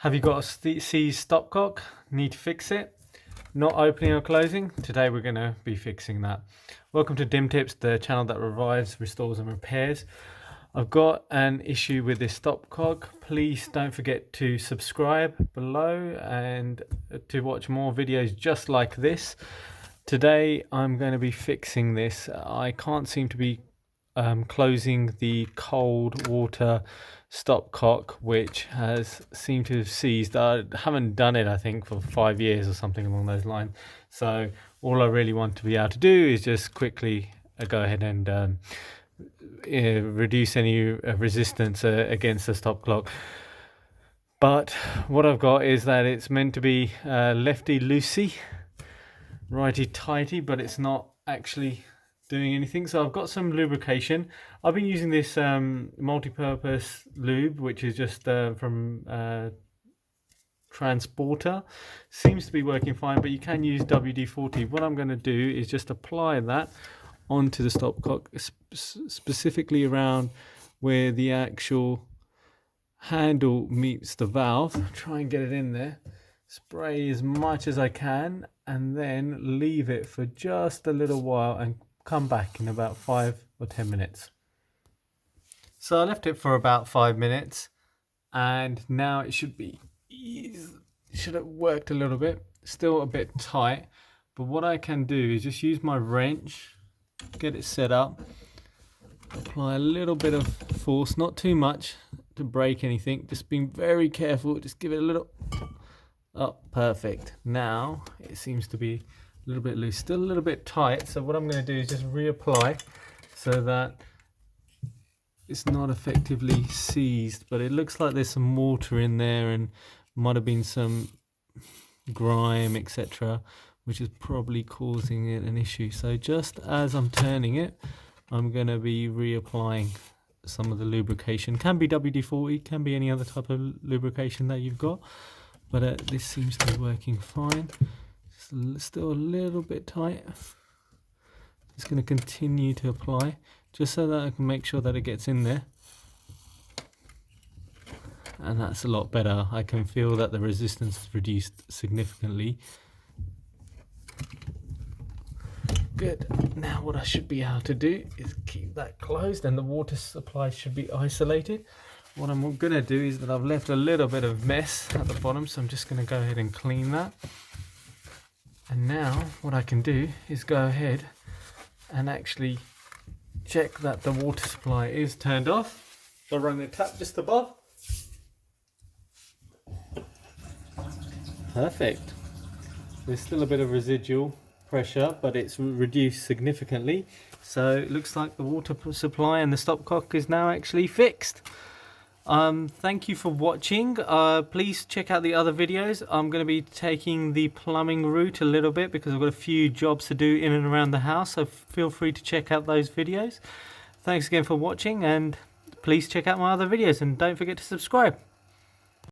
Have you got a seized stopcock? Need to fix it? Not opening or closing? Today we're going to be fixing that. Welcome to Dim Tips, the channel that revives, restores and repairs. I've got an issue with this stopcock. Please don't forget to subscribe below and to watch more videos just like this. Today I'm going to be fixing this. I can't seem to be closing the cold water stopcock, which has seemed to have seized. I haven't done it, I think, for 5 years or something along those lines. So all I really want to be able to do is just quickly go ahead and reduce any resistance against the stopcock. But what I've got is that it's meant to be lefty loosey, righty tighty, but it's not actually doing anything. So I've got some lubrication. I've been using this multi-purpose lube, which is just from Transporter. Seems to be working fine, but you can use WD-40. What I'm going to do is just apply that onto the stopcock, specifically around where the actual handle meets the valve. Try and get it in there. Spray as much as I can and then leave it for just a little while and come back in about 5 or 10 minutes. So I left it for about 5 minutes and now it should have worked a little bit. Still a bit tight, but what I can do is just use my wrench, get it set up, apply a little bit of force, not too much to break anything, just being very careful, just give it a little. Oh, perfect. Now it seems to be a little bit loose, still a little bit tight. So what I'm going to do is just reapply so that it's not effectively seized, but it looks like there's some water in there and might have been some grime, etc., which is probably causing it an issue. So just as I'm turning it, I'm going to be reapplying some of the lubrication. Can be WD-40, can be any other type of lubrication that you've got, but this seems to be working fine. Still a little bit tight. Just going to continue to apply just so that I can make sure that it gets in there, and that's a lot better. I can feel that the resistance is reduced significantly. Good. Now what I should be able to do is keep that closed and the water supply should be isolated. What I'm going to do is that I've left a little bit of mess at the bottom, so I'm just going to go ahead and clean that. And now what I can do is go ahead and actually check that the water supply is turned off. So run the tap just above. Perfect. There's still a bit of residual pressure, but it's reduced significantly. So it looks like the water supply and the stopcock is now actually fixed. Thank you for watching. Please check out the other videos. I'm going to be taking the plumbing route a little bit because I've got a few jobs to do in and around the house, so feel free to check out those videos. Thanks again for watching, and please check out my other videos and don't forget to subscribe.